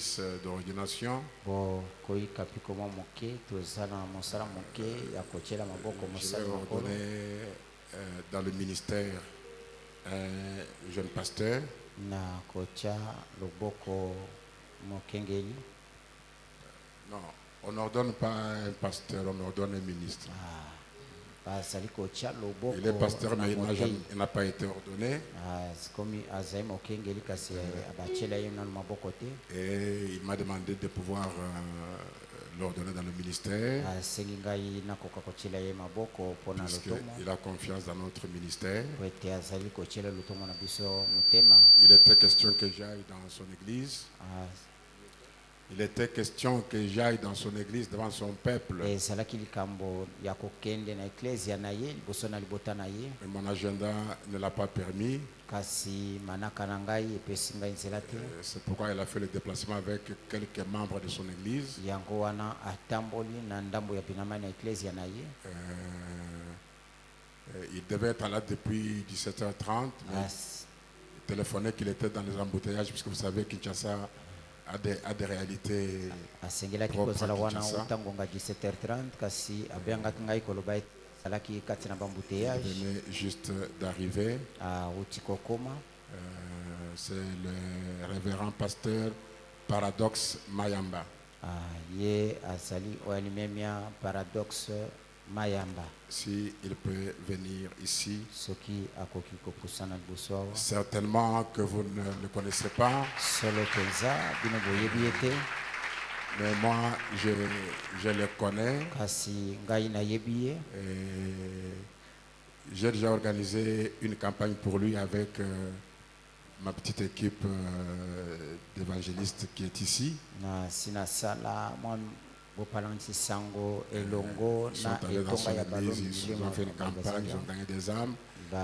exercice d'ordination. Je vais ordonner dans le ministère un jeune pasteur. Non, on n'ordonne pas un pasteur, on ordonne un ministre. Il est pasteur, mais il n'a pas été ordonné. Et il m'a demandé de pouvoir l'ordonner dans le ministère. Il a confiance dans notre ministère. Il était question que j'aille dans son église. Il était question que j'aille dans son église devant son peuple. Mais mon agenda ne l'a pas permis. C'est pourquoi il a fait le déplacement avec quelques membres de son église. Il devait être là depuis 17h30. Mais il téléphonait qu'il était dans les embouteillages, puisque vous savez que Kinshasa a des réalités propres à Kinshasa. Il venait juste d'arriver. C'est le révérend pasteur Paradoxe Mayamba. Si il peut venir ici. Certainement que vous ne le connaissez pas. Mais moi, je le connais. J'ai déjà organisé une campagne pour lui avec ma petite équipe d'évangélistes qui est ici. Ils sont allés dans son église, ils ont fait une campagne, ils ont gagné des âmes. Et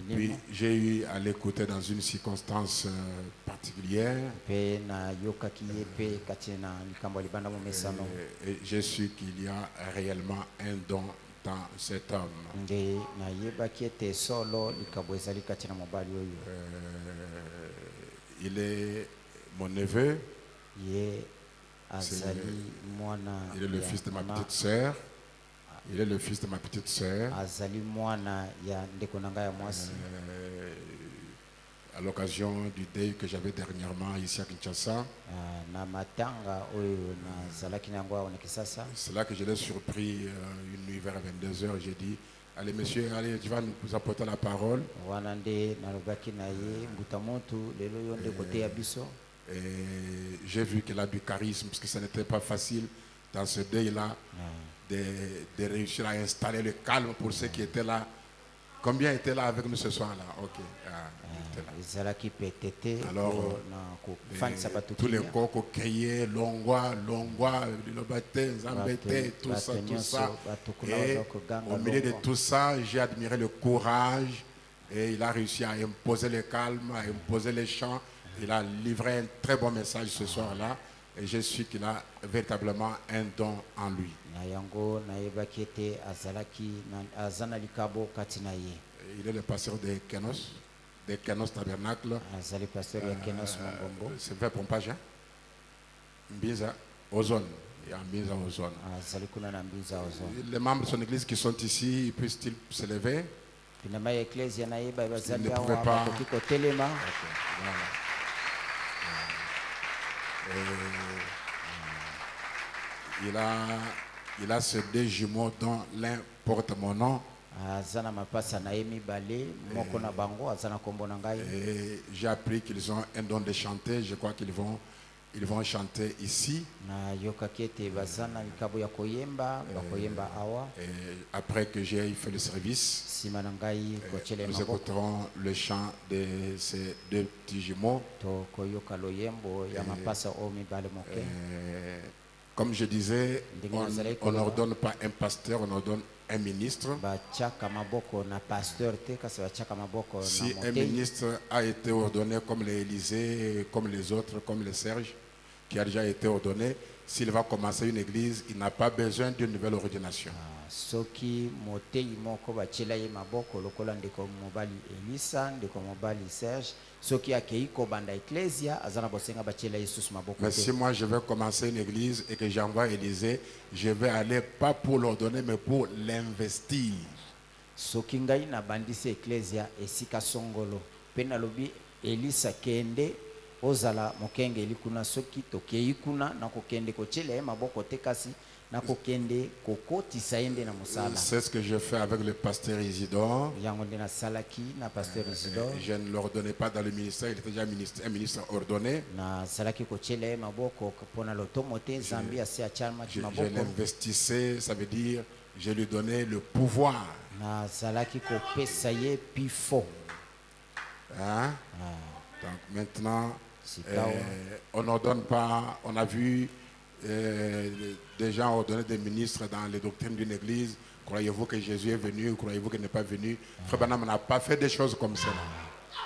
puis j'ai eu à l'écouter dans une circonstance particulière. Et j'ai su qu'il y a réellement un don dans cet homme. Il est mon neveu. Il est le fils de ma petite sœur. Il est le fils de ma petite sœur. À l'occasion du deuil que j'avais dernièrement ici à Kinshasa, c'est là que je l'ai surpris une nuit vers 22h. J'ai dit, allez monsieur, allez, tu vas nous apporter la parole. Et j'ai vu qu'il a du charisme, parce que ce n'était pas facile dans ce deuil-là de réussir à installer le calme pour ceux qui étaient là. Combien étaient là avec nous ce soir-là? Ok. Alors, tous les cocos criaient, Longwa, Longwa, Zambete, tout ça, tout ça. Et au milieu de tout ça, j'ai admiré le courage. Et il a réussi à imposer le calme, à imposer les chants. Il a livré un très bon message ce soir-là. Et je suis qu'il a véritablement un don en lui. Il est le pasteur de Kenos Tabernacle. C'est vrai pompage, hein? Mbinza, Ozone. Il y a Mbinza, Ozone. Les membres de son église qui sont ici, puissent-ils se lever? Ils ne pouvaient pas. Okay, voilà. Il a ces deux jumeaux dont l'un porte mon nom. Et j'ai appris qu'ils ont un don de chanter. Je crois qu'ils vont chanter ici. Et après que j'ai fait le service, nous écouterons le chant de ces deux petits jumeaux. Comme je disais, on n'ordonne pas un pasteur, on ordonne un ministre. Si un ministre a été ordonné comme les Élysée, comme les autres, comme les Serge, qui a déjà été ordonné, s'il va commencer une église, il n'a pas besoin d'une nouvelle ordination. Soki motei moko bachela ye maboko lokola ndeko mobali Elisa, ndeko mobali Serge, soki akei ko banda ecclesia azana bosenga bachela Jesus maboko. Mais si moi je vais commencer une église et que j'envoie Élisée, je vais aller pas pour l'ordonner mais pour l'investir. Soki ngai na bandisi ecclesia esika songolo pe nalobi Elisa kende ozala mokenge likuna soki tokei kuna na kokende kochela ye maboko te kasi na kokende kokotisa yende na musala. C'est ce que je fais avec le pasteur Isidore. Yango ndena salaki na pasteur Isidore. Je ne l'ordonnais pas dans le ministère, il était déjà un ministre ordonné. Na salaki kochela ye maboko pona lotomo te zambi asi achama maboko. Je l'investissais, ça veut dire je lui donnais le pouvoir. Na salaki kopesa ye pifo. Hein? Donc maintenant, on n'ordonne pas, on a vu des gens ordonner des ministres dans les doctrines d'une église. Croyez-vous que Jésus est venu? Croyez-vous qu'il n'est pas venu? Frère Branham n'a pas fait des choses comme ça.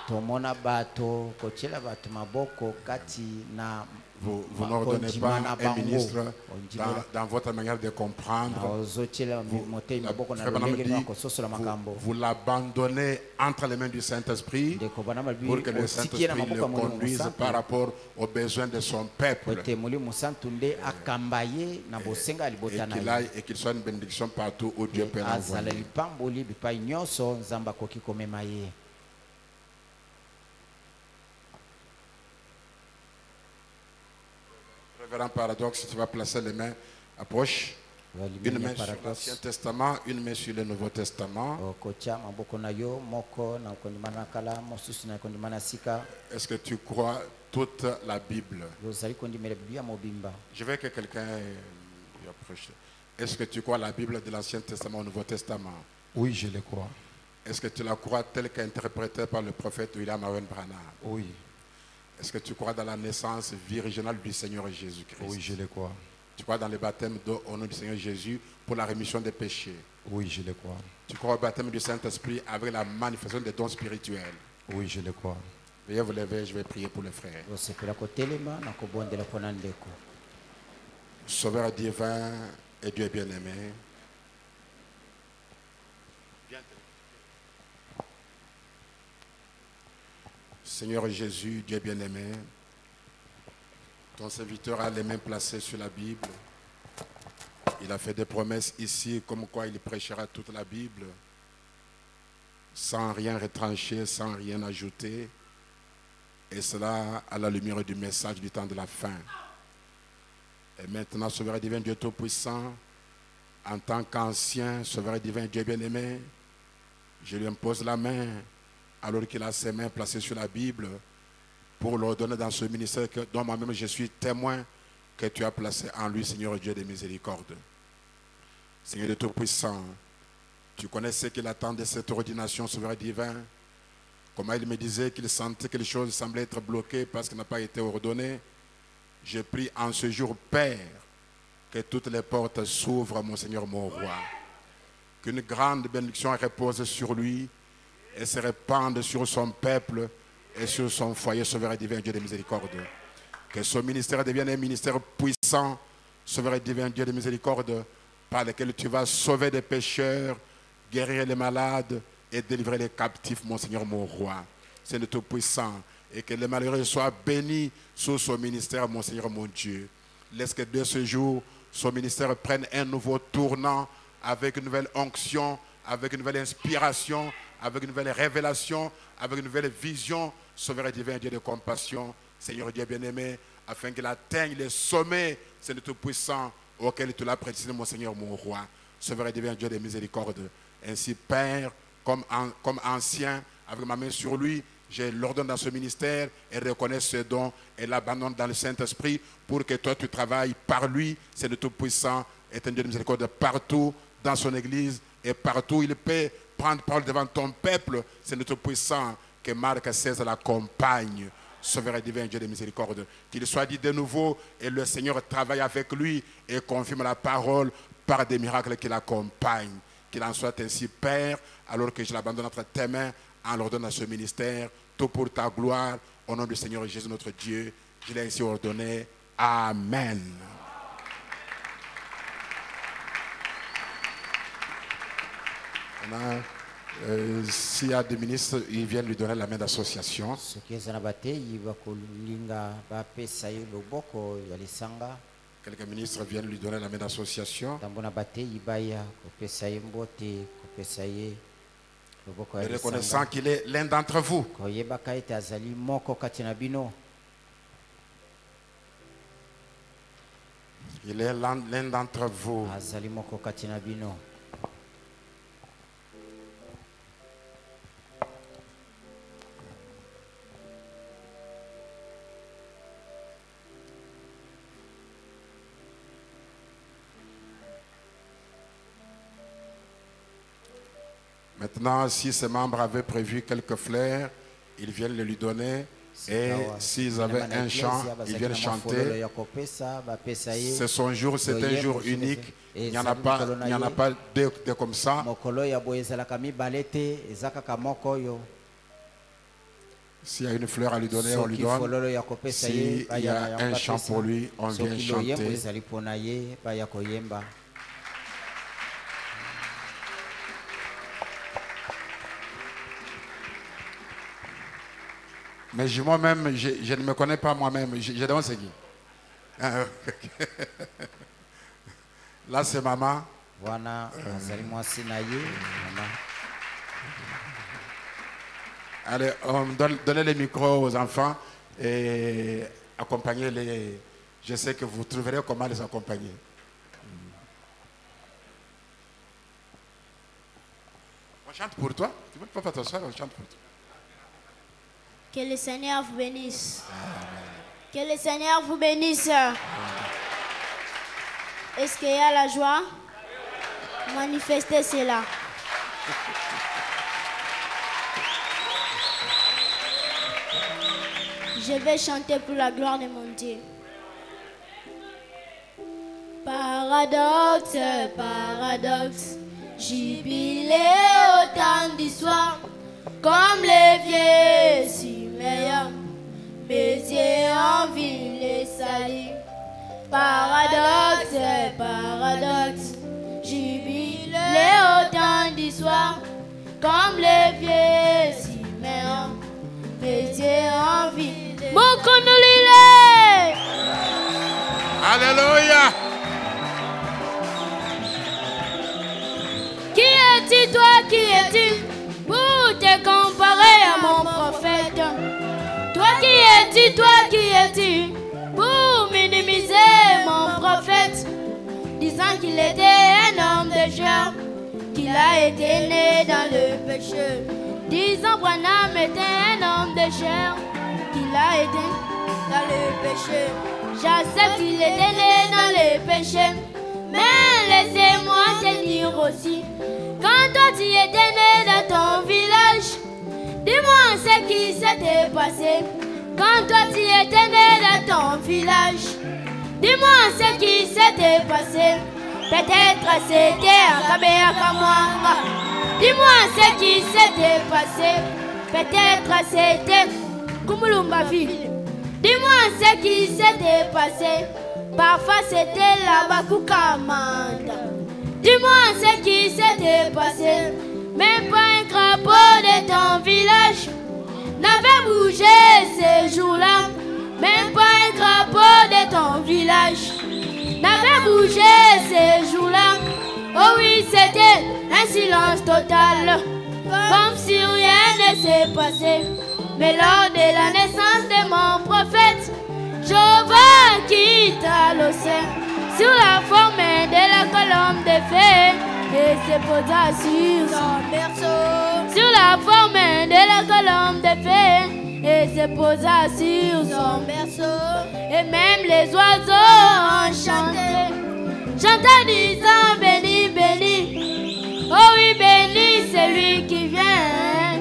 Vous n'ordonnez pas un ministre dans votre manière de comprendre. Vous l'abandonnez entre les mains du Saint-Esprit pour que le Saint-Esprit le conduise par rapport aux besoins de son peuple. Et qu'il soit une bénédiction partout où Dieu peut l'envoyer. Révérend Paradoxe, si tu vas placer les mains, approche. Une main sur l'Ancien Testament, une main sur le Nouveau Testament. Est-ce que tu crois toute la Bible? Je veux que quelqu'un approche. Est-ce que tu crois la Bible de l'Ancien Testament au Nouveau Testament? Oui, je le crois. Est-ce que tu la crois telle qu'interprétée par le prophète William Owen Branham? Oui. Est-ce que tu crois dans la naissance virginale du Seigneur Jésus-Christ? Oui, je le crois. Tu crois dans le baptême au nom du Seigneur Jésus pour la rémission des péchés? Oui, je le crois. Tu crois au baptême du Saint-Esprit avec la manifestation des dons spirituels? Oui, je le crois. Veuillez vous lever, je vais prier pour le frère. Sauveur divin et Dieu bien-aimé, Seigneur Jésus, Dieu bien-aimé, ton serviteur a les mains placées sur la Bible. Il a fait des promesses ici comme quoi il prêchera toute la Bible sans rien retrancher, sans rien ajouter. Et cela à la lumière du message du temps de la fin. Et maintenant, Sauveur divin, Dieu Tout-Puissant, en tant qu'ancien, Sauveur divin, Dieu bien-aimé, je lui impose la main alors qu'il a ses mains placées sur la Bible pour l'ordonner dans ce ministère dont moi-même je suis témoin que tu as placé en lui, Seigneur Dieu des miséricordes. Seigneur de Tout-Puissant, tu connais ce qu'il attend de cette ordination, Sauveur divin. Comment il me disait qu'il sentait que les choses semblaient être bloquées parce qu'il n'a pas été ordonné. Je prie en ce jour, Père, que toutes les portes s'ouvrent, mon Seigneur, mon Roi. Qu'une grande bénédiction repose sur lui et se répande sur son peuple et sur son foyer, Sauveur divin, Dieu de miséricorde. Que son ministère devienne un ministère puissant, Sauveur divin, Dieu de miséricorde, par lequel tu vas sauver des pécheurs, guérir les malades et délivrer les captifs, mon Seigneur, mon Roi. Seigneur Tout-Puissant, et que les malheureux soient bénis sous son ministère, mon Seigneur, mon Dieu. Laisse que de ce jour, son ministère prenne un nouveau tournant avec une nouvelle onction, avec une nouvelle inspiration, avec une nouvelle révélation, avec une nouvelle vision, Sauveur divin, Dieu de compassion, Seigneur Dieu bien-aimé, afin qu'il atteigne les sommets, Seigneur Tout-Puissant, auquel tu l'as précisé, mon Seigneur, mon Roi. Sauveur divin, Dieu de miséricorde. Ainsi, Père, comme ancien, avec ma main sur lui, je l'ordonne dans ce ministère et reconnais ce don et l'abandonne dans le Saint-Esprit pour que toi tu travailles par lui, c'est le Tout-Puissant, est un Dieu de miséricorde partout dans son église et partout il peut prendre parole devant ton peuple, c'est le Tout-Puissant que Marc 16 l'accompagne. Sauveur divin, Dieu de miséricorde, qu'il soit dit de nouveau et le Seigneur travaille avec lui et confirme la parole par des miracles qui l'accompagnent. Qu'il en soit ainsi, Père, alors que je l'abandonne entre tes mains, en l'ordonnant à ce ministère, tout pour ta gloire, au nom du Seigneur Jésus notre Dieu, je l'ai ainsi ordonné. Amen. S'il y a des ministres, ils viennent lui donner la main d'association. Quelques ministres viennent lui donner la main d'association. Et reconnaissant qu'il est l'un d'entre vous. Il est l'un d'entre vous. Maintenant, si ses membres avaient prévu quelques fleurs, ils viennent le lui donner. Et s'ils avaient un chant, ils viennent chanter. C'est son jour, c'est un jour unique. Il n'y en a pas deux comme ça. S'il y a une fleur à lui donner, on lui donne. S'il y a un chant pour lui, on vient chanter. Mais moi-même, je ne me connais pas moi-même. Je demande c'est qui. Là, c'est maman. Allez, donnez les micros aux enfants et accompagnez-les. Je sais que vous trouverez comment les accompagner. On chante pour toi. Tu ne peux pas t'asseoir, on chante pour toi. Que le Seigneur vous bénisse. Que le Seigneur vous bénisse. Est-ce qu'il y a la joie? Manifestez cela. Je vais chanter pour la gloire de mon Dieu. Paradoxe, paradoxe, jubilé au temps d'histoire, comme les vieux Siméon, baiser en ville et salir. Paradoxe, paradoxe, jubilé au temps d'histoire, comme les vieux Siméon, baiser en ville. Mon condolile. Alléluia. Qui es-tu, toi, qui es-tu, pour te comparer à mon prophète? Toi qui es-tu, toi qui es-tu, pour minimiser mon prophète, disant qu'il était un homme de chair, qu'il a été né dans le péché, disant Branham était un homme de chair, qu'il a été dans le péché. J'accepte qu'il était né dans le péché, mais laissez-moi te dire aussi, quand toi tu étais né dans ton village, dis-moi ce qui s'était passé. Quand toi tu étais né dans ton village, dis-moi ce qui s'était passé. Peut-être c'était un Kabea Kamwanga. Dis-moi ce qui s'était passé. Peut-être c'était Kumulumba ville. Dis-moi ce qui s'était passé. Parfois c'était la Bakukamanda. Dis-moi ce qui s'était passé. Même pas un crapaud de ton village n'avait bougé ces jours-là. Même pas un crapaud de ton village n'avait bougé ces jours-là. Oh oui, c'était un silence total, comme si rien ne s'est passé. Mais lors de la naissance de mon prophète, Jéhovah quitta l'océan sur la forme de la colombe de feu et se posa sur son berceau. Sur la forme de la colombe de feu et se posa sur son berceau. Et même les oiseaux ont chanté, chantant disant béni, béni. Oh oui, béni celui qui vient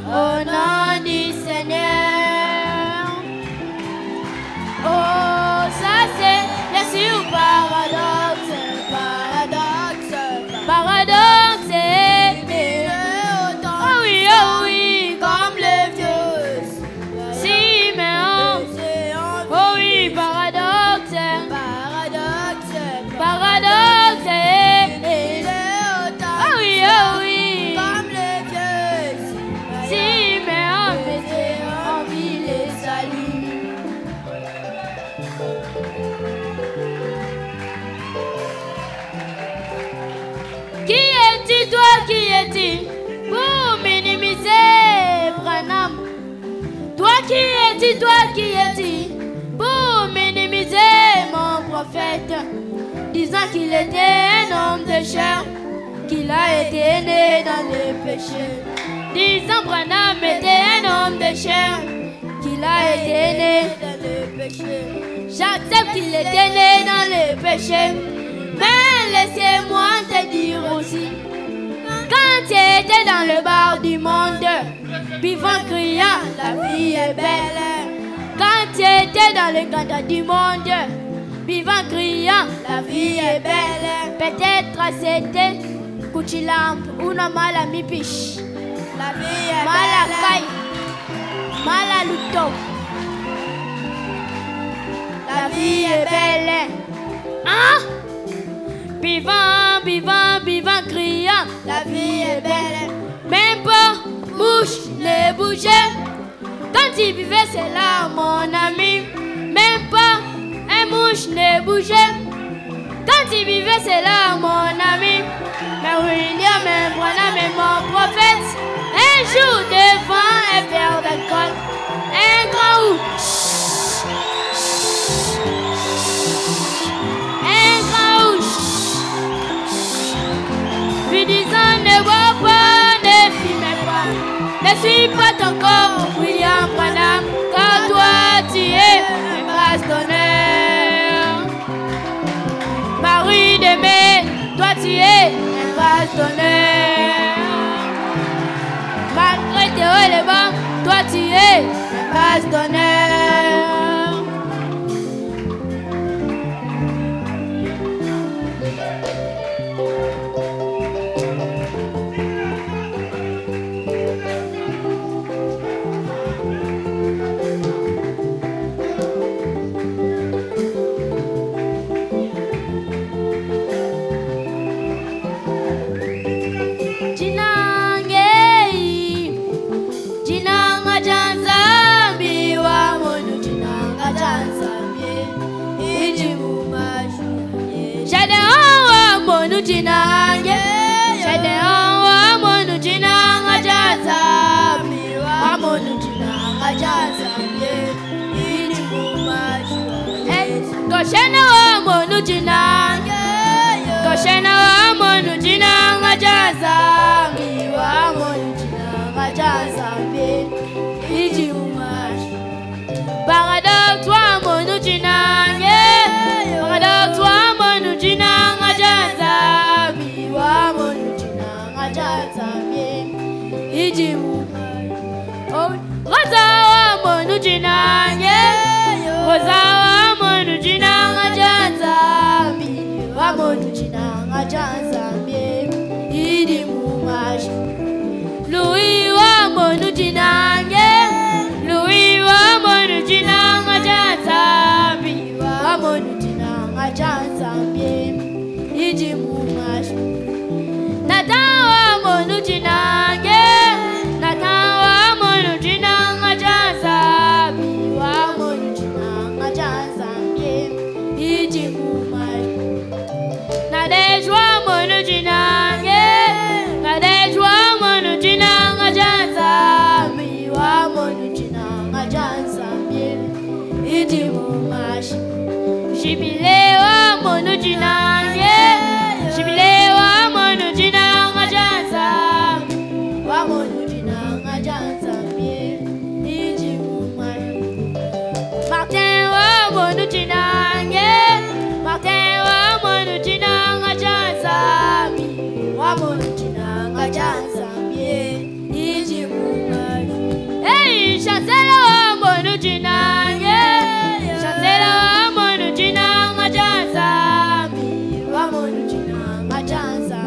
au nom du Seigneur. Oh, ça c'est bien sûr paradoxe, paradoxe, paradoxe. Oh oui, comme le vieux Siméon. Oh oui, paradoxe. Qui es-tu, toi, qui es-tu, pour minimiser Branham? Toi qui es-tu, pour minimiser mon prophète, disant qu'il était un homme de chair, qu'il a été né dans le péché. Disant Branham était un homme de chair, qu'il a été né dans le péché. J'accepte qu'il était né dans le péché, mais laissez-moi te dire aussi, quand tu étais dans le bar du monde, vivant criant, la vie est belle. Quand tu étais dans le cadre du monde, vivant criant, la vie est belle. Peut-être c'était Kuchilamp ou na mala mipish. La vie est mala kai, mala luto. La vie est belle. Hein? Vivant, vivant, vivant, criant, la vie est belle. Même pas mouche ne bougeait. Quand il vivait, c'est là, mon ami. Même pas un mouche ne bougeait. Quand il vivait, c'est là, mon ami. Mais William, Branham et mon prophète, un jour devant un verre d'alcool, un grand ou. Lui disant ne bois pas, ne fumez pas, ne suis pas ton corps, William Branham, car toi tu es un grâce d'honneur. Marie d'aimer, toi tu es un grâce d'honneur. Malgré tes hauts et les bas, toi tu es un grâce d'honneur. Jinange, Shadeon, Monu Jinanga Jaza, Miwa Monu Jinanga Jaza, Goshena Monu Jinanga, Goshena Monu Jinanga Jaza, Miwa Monu Jinanga Jaza, Barada, toi Monu Jinanga, Barada, toi Monu Jinanga Jaza. Rosa monu jinange, Rosa monu jinanga janza, wa monu jinanga janza, idi mumash. Louis wa monu jinange, Louis wa monu jinanga janza, wa monu jinanga janza, idi mumash. Natawa monu jinange, Natawa monu jinanga janza, wa monu jinanga janza, idi mumash. Nadejwa monu jinange, Nadejwa monu jinanga janza, wa monu jinanga janza, idi mumash. Jubilewa monu jinange, Jubilewa monu jinanga janza, wa monu jinanga janza, idi mumash. Martin wa monu jinange, Martin wa monu jinanga janza, wa monu jinanga janza, idi mumash. Hey, Chancela wa monu jinange, Chancela wa monu jinanga janza, wa monu jinanga janza,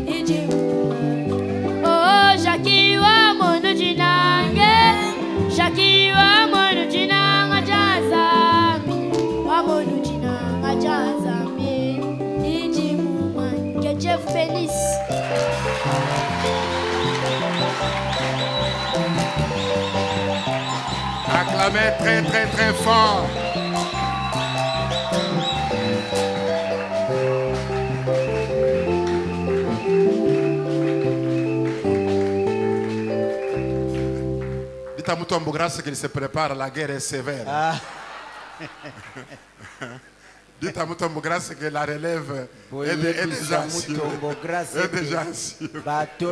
idi mumash. Oh, Jackie wa monu jinange, Jackie wa monu jinanga janza, wa monu jinanga janza, idi mumash. Que Dieu vous bénisse. Acclamez très très très fort. Dites à Mutombo grâce qu'il se prépare, la guerre est sévère. Dites à Mutombo grâce que la relève est déjà sûre. Que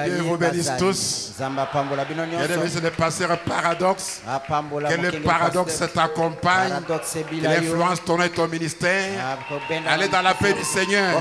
Dieu vous bénisse tous. Que Dieu bénisse les pasteurs paradoxes. Que le paradoxe t'accompagne. Que l'influence ton et ton ministère. Allez dans la paix du Seigneur.